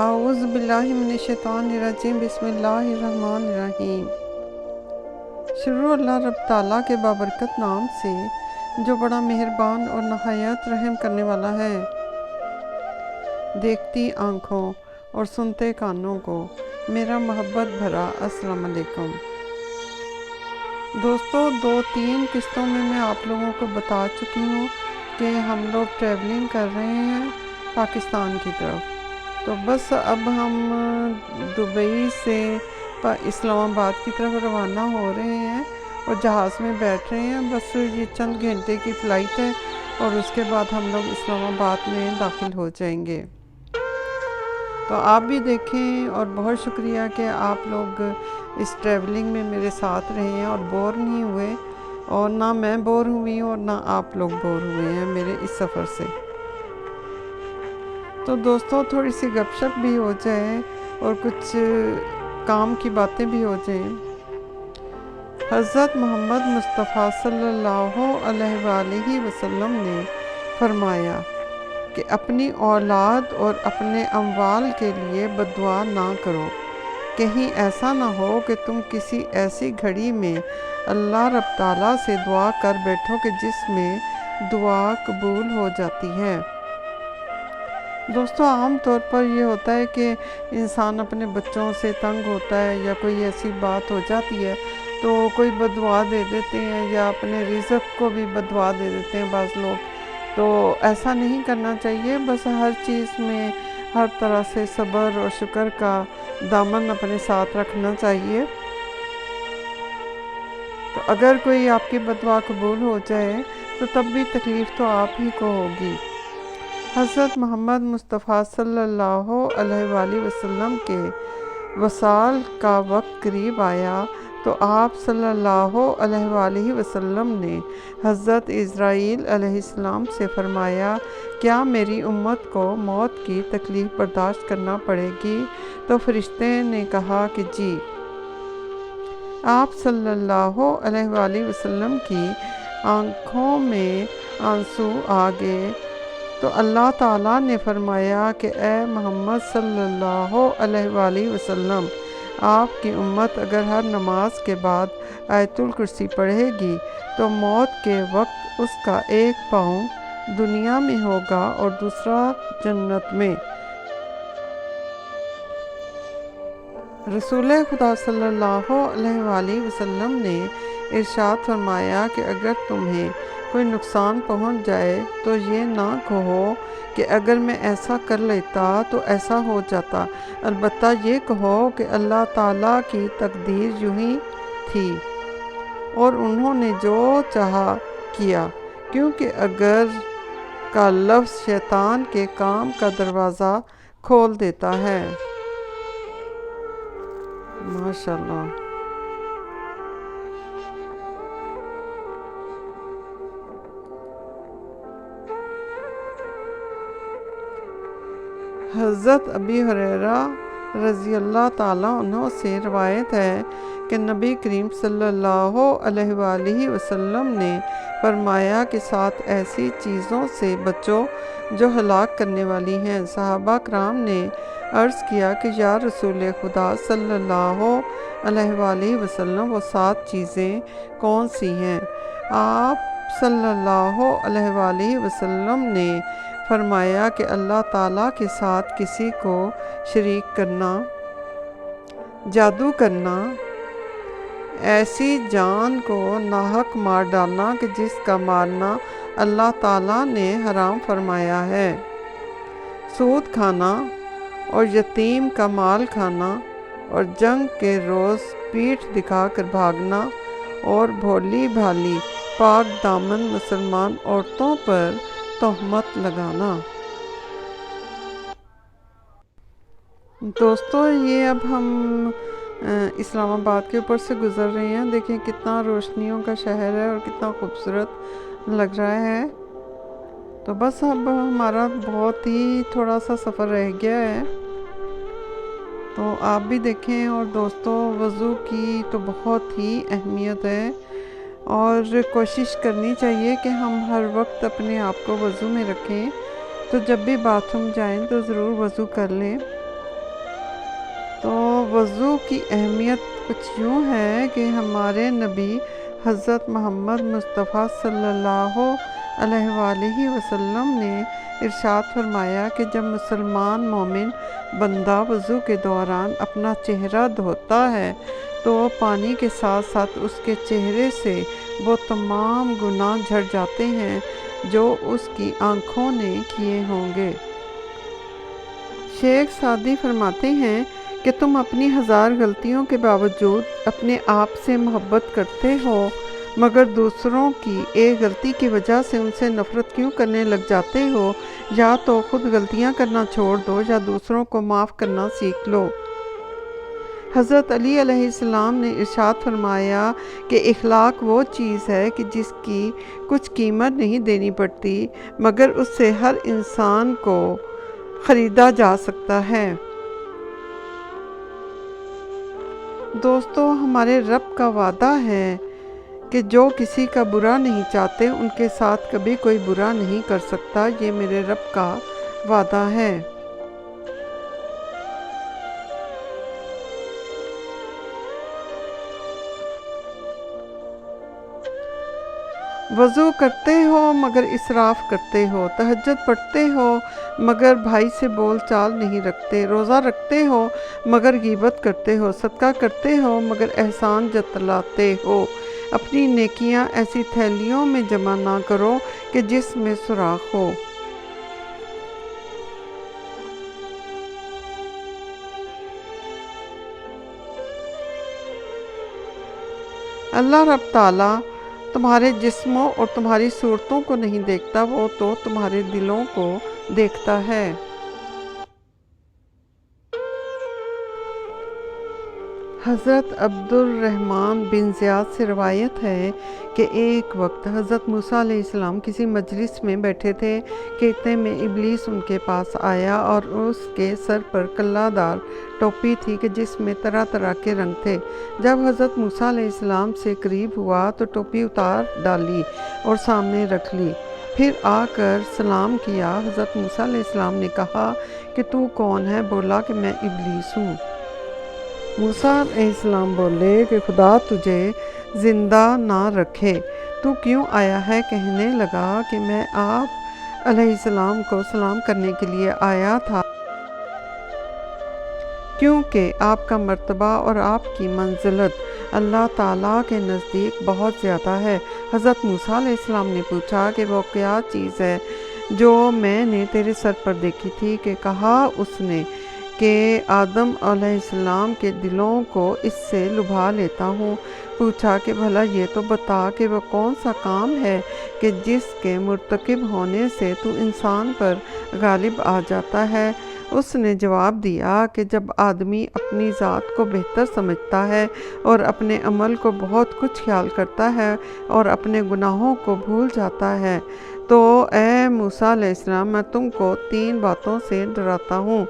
اعوذ باللہ من الشیطان الرجیم بسم اللہ الرحمن الرحیم۔ شروع اللہ رب تعالیٰ کے بابرکت نام سے جو بڑا مہربان اور نہایت رحم کرنے والا ہے۔ دیکھتی آنکھوں اور سنتے کانوں کو میرا محبت بھرا السلام علیکم۔ دوستو 2-3 قسطوں میں آپ لوگوں کو بتا چکی ہوں کہ ہم لوگ ٹریولنگ کر رہے ہیں پاکستان کی طرف۔ تو بس اب ہم دبئی سے اسلام آباد کی طرف روانہ ہو رہے ہیں اور جہاز میں بیٹھ رہے ہیں۔ بس یہ چند گھنٹے کی فلائٹ ہے اور اس کے بعد ہم لوگ اسلام آباد میں داخل ہو جائیں گے۔ تو آپ بھی دیکھیں اور بہت شکریہ کہ آپ لوگ اس ٹریولنگ میں میرے ساتھ رہے ہیں اور بور نہیں ہوئے، اور نہ میں بور ہوئی ہوں اور نہ آپ لوگ بور ہوئے ہیں میرے اس سفر سے۔ تو دوستو تھوڑی سی گپ شپ بھی ہو جائے اور کچھ کام کی باتیں بھی ہو جائیں۔ حضرت محمد مصطفیٰ صلی اللہ علیہ وآلہ وسلم نے فرمایا کہ اپنی اولاد اور اپنے اموال کے لیے بد دعا نہ کرو، کہیں ایسا نہ ہو کہ تم کسی ایسی گھڑی میں اللہ رب تعالیٰ سے دعا کر بیٹھو کہ جس میں دعا قبول ہو جاتی ہے۔ دوستو عام طور پر یہ ہوتا ہے کہ انسان اپنے بچوں سے تنگ ہوتا ہے یا کوئی ایسی بات ہو جاتی ہے تو کوئی بد دعا دے دیتے ہیں یا اپنے رزق کو بھی بد دعا دے دیتے ہیں بعض لوگ۔ تو ایسا نہیں کرنا چاہیے، بس ہر چیز میں ہر طرح سے صبر اور شکر کا دامن اپنے ساتھ رکھنا چاہیے۔ تو اگر کوئی آپ کی بد دعا قبول ہو جائے تو تب بھی تکلیف تو آپ ہی کو ہوگی۔ حضرت محمد مصطفیٰ صلی اللہ علیہ وآلہ وسلم کے وصال کا وقت قریب آیا تو آپ صلی اللہ علیہ وآلہ وسلم نے حضرت اسرائیل علیہ السلام سے فرمایا، کیا میری امت کو موت کی تکلیف برداشت کرنا پڑے گی؟ تو فرشتے نے کہا کہ جی۔ آپ صلی اللہ علیہ وآلہ وسلم کی آنکھوں میں آنسو آ گئے تو اللہ تعالیٰ نے فرمایا کہ اے محمد صلی اللہ علیہ وآلہ وسلم، آپ کی امت اگر ہر نماز کے بعد آیت الکرسی پڑھے گی تو موت کے وقت اس کا ایک پاؤں دنیا میں ہوگا اور دوسرا جنت میں۔ رسول خدا صلی اللہ علیہ وآلہ وسلم نے ارشاد فرمایا کہ اگر تمہیں کوئی نقصان پہنچ جائے تو یہ نہ کہو کہ اگر میں ایسا کر لیتا تو ایسا ہو جاتا، البتہ یہ کہو کہ اللہ تعالیٰ کی تقدیر یوں ہی تھی اور انہوں نے جو چاہا کیا، کیونکہ اگر کا لفظ شیطان کے کام کا دروازہ کھول دیتا ہے۔ ماشاءاللہ۔ حضرت ابی ہریرہ رضی اللہ تعالیٰ عنہ سے روایت ہے کہ نبی کریم صلی اللہ علیہ وآلہ وسلم نے فرمایا کہ 7 ایسی چیزوں سے بچو جو ہلاک کرنے والی ہیں۔ صحابہ کرام نے عرض کیا کہ یا رسول خدا صلی اللہ علیہ وآلہ وسلم وہ 7 چیزیں کون سی ہیں؟ آپ صلی اللہ علیہ وآلہ وسلم نے فرمایا کہ اللہ تعالیٰ کے ساتھ کسی کو شریک کرنا، جادو کرنا، ایسی جان کو ناحق مار ڈالنا کہ جس کا مارنا اللہ تعالیٰ نے حرام فرمایا ہے، سود کھانا اور یتیم کا مال کھانا، اور جنگ کے روز پیٹھ دکھا کر بھاگنا، اور بھولی بھالی پاک دامن مسلمان عورتوں پر تہمت لگانا۔ دوستو یہ اب ہم اسلام آباد کے اوپر سے گزر رہے ہیں، دیکھیں کتنا روشنیوں کا شہر ہے اور کتنا خوبصورت لگ رہا ہے۔ تو بس اب ہمارا بہت ہی تھوڑا سا سفر رہ گیا ہے، تو آپ بھی دیکھیں۔ اور دوستو وضو کی تو بہت ہی اہمیت ہے اور کوشش کرنی چاہیے کہ ہم ہر وقت اپنے آپ کو وضو میں رکھیں، تو جب بھی باتھ روم جائیں تو ضرور وضو کر لیں۔ تو وضو کی اہمیت کچھ یوں ہے کہ ہمارے نبی حضرت محمد مصطفیٰ صلی اللہ علیہ وآلہ وسلم نے ارشاد فرمایا کہ جب مسلمان مومن بندہ وضو کے دوران اپنا چہرہ دھوتا ہے تو پانی کے ساتھ ساتھ اس کے چہرے سے وہ تمام گناہ جھڑ جاتے ہیں جو اس کی آنکھوں نے کیے ہوں گے۔ شیخ سعدی فرماتے ہیں کہ تم اپنی 1000 غلطیوں کے باوجود اپنے آپ سے محبت کرتے ہو، مگر دوسروں کی ایک غلطی کی وجہ سے ان سے نفرت کیوں کرنے لگ جاتے ہو؟ یا تو خود غلطیاں کرنا چھوڑ دو یا دوسروں کو معاف کرنا سیکھ لو۔ حضرت علی علیہ السلام نے ارشاد فرمایا کہ اخلاق وہ چیز ہے کہ جس کی کچھ قیمت نہیں دینی پڑتی مگر اس سے ہر انسان کو خریدا جا سکتا ہے۔ دوستو، ہمارے رب کا وعدہ ہے کہ جو کسی کا برا نہیں چاہتے ان کے ساتھ کبھی کوئی برا نہیں کر سکتا۔ یہ میرے رب کا وعدہ ہے۔ وضو کرتے ہو مگر اسراف کرتے ہو، تہجد پڑھتے ہو مگر بھائی سے بول چال نہیں رکھتے، روزہ رکھتے ہو مگر غیبت کرتے ہو، صدقہ کرتے ہو مگر احسان جتلاتے ہو۔ اپنی نیکیاں ایسی تھیلیوں میں جمع نہ کرو کہ جس میں سوراخ ہو۔ اللہ رب تعالیٰ تمہارے جسموں اور تمہاری صورتوں کو نہیں دیکھتا، وہ تو تمہارے دلوں کو دیکھتا ہے۔ حضرت عبد الرحمن بن زیاد سے روایت ہے کہ ایک وقت حضرت موسیٰ علیہ السلام کسی مجلس میں بیٹھے تھے کہ اتنے میں ابلیس ان کے پاس آیا اور اس کے سر پر کلہ دار ٹوپی تھی کہ جس میں طرح طرح کے رنگ تھے۔ جب حضرت موسیٰ علیہ السلام سے قریب ہوا تو ٹوپی اتار ڈالی اور سامنے رکھ لی، پھر آ کر سلام کیا۔ حضرت موسیٰ علیہ السلام نے کہا کہ تو کون ہے؟ بولا کہ میں ابلیس ہوں۔ موسیٰ علیہ السلام بولے کہ خدا تجھے زندہ نہ رکھے، تو کیوں آیا ہے؟ کہنے لگا کہ میں آپ علیہ السلام کو سلام کرنے کے لیے آیا تھا، کیونکہ آپ کا مرتبہ اور آپ کی منزلت اللہ تعالیٰ کے نزدیک بہت زیادہ ہے۔ حضرت موسیٰ علیہ السلام نے پوچھا کہ وہ کیا چیز ہے جو میں نے تیرے سر پر دیکھی تھی؟ کہ کہا اس نے کہ آدم علیہ السلام کے دلوں کو اس سے لبھا لیتا ہوں۔ پوچھا کہ بھلا یہ تو بتا کہ وہ کون سا کام ہے کہ جس کے مرتکب ہونے سے تو انسان پر غالب آ جاتا ہے؟ اس نے جواب دیا کہ جب آدمی اپنی ذات کو بہتر سمجھتا ہے اور اپنے عمل کو بہت کچھ خیال کرتا ہے اور اپنے گناہوں کو بھول جاتا ہے، تو اے موسیٰ علیہ السلام، میں تم کو 3 باتوں سے ڈراتا ہوں۔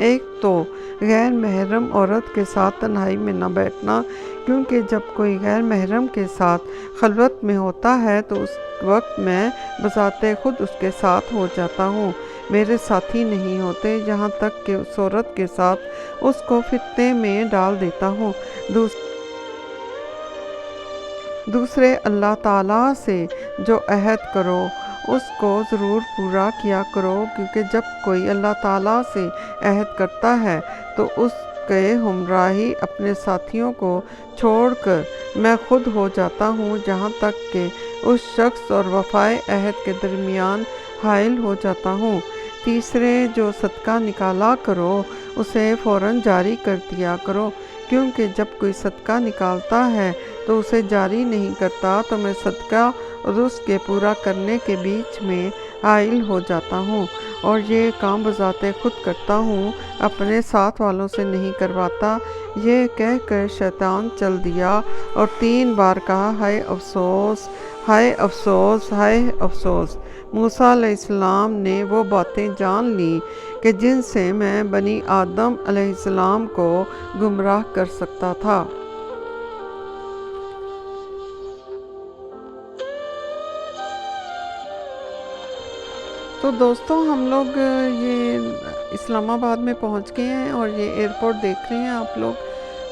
ایک تو غیر محرم عورت کے ساتھ تنہائی میں نہ بیٹھنا، کیونکہ جب کوئی غیر محرم کے ساتھ خلوت میں ہوتا ہے تو اس وقت میں بذات خود اس کے ساتھ ہو جاتا ہوں، میرے ساتھی نہیں ہوتے، یہاں تک کہ اس عورت کے ساتھ اس کو فتنے میں ڈال دیتا ہوں۔ دوسرے، اللہ تعالیٰ سے جو عہد کرو اس کو ضرور پورا کیا کرو، کیونکہ جب کوئی اللہ تعالیٰ سے عہد کرتا ہے تو اس کے ہمراہی اپنے ساتھیوں کو چھوڑ کر میں خود ہو جاتا ہوں، جہاں تک کہ اس شخص اور وفائے عہد کے درمیان حائل ہو جاتا ہوں۔ تیسرے، جو صدقہ نکالا کرو اسے فوراً جاری کر دیا کرو، کیونکہ جب کوئی صدقہ نکالتا ہے تو اسے جاری نہیں کرتا تو میں صدقہ اور اس کے پورا کرنے کے بیچ میں حائل ہو جاتا ہوں، اور یہ کام بذات خود کرتا ہوں، اپنے ساتھ والوں سے نہیں کرواتا۔ یہ کہہ کر شیطان چل دیا اور 3 بار کہا، ہائے افسوس، ہائے افسوس، ہائے افسوس۔ موسیٰ علیہ السلام نے وہ باتیں جان لیں کہ جن سے میں بنی آدم علیہ السلام کو گمراہ کر سکتا تھا۔ تو دوستوں ہم لوگ یہ اسلام آباد میں پہنچ گئے ہیں اور یہ ایئرپورٹ دیکھ رہے ہیں آپ لوگ،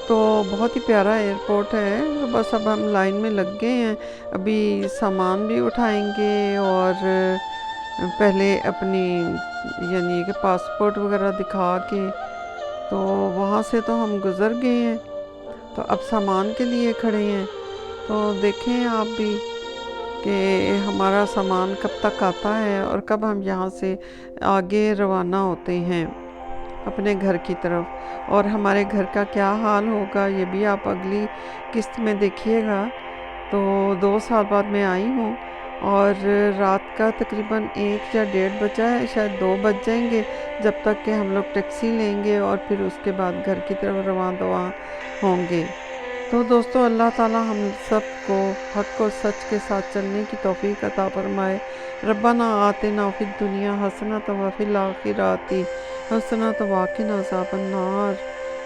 تو بہت ہی پیارا ایئرپورٹ ہے۔ تو بس اب ہم لائن میں لگ گئے ہیں، ابھی سامان بھی اٹھائیں گے اور پہلے اپنی یعنی کہ پاسپورٹ وغیرہ دکھا کے، تو وہاں سے تو ہم گزر گئے ہیں، تو اب سامان کے لیے کھڑے ہیں۔ تو دیکھیں آپ بھی کہ ہمارا سامان کب تک آتا ہے اور کب ہم یہاں سے آگے روانہ ہوتے ہیں اپنے گھر کی طرف، اور ہمارے گھر کا کیا حال ہوگا یہ بھی آپ اگلی قسط میں دیکھیے گا۔ تو 2 سال بعد میں آئی ہوں اور رات کا تقریباً 1 یا 1:30 بجا ہے، شاید 2 بج جائیں گے جب تک کہ ہم لوگ ٹیکسی لیں گے اور پھر اس کے بعد گھر کی طرف رواں ہوں گے۔ تو دوستو اللہ تعالی ہم سب کو حق اور سچ کے ساتھ چلنے کی توفیق عطا فرمائے۔ ربنا آتنا فی الدنیا حسنۃ وفی الآخرۃ حسنۃ وقنا عذاب النار،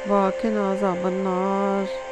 وقنا عذاب النار۔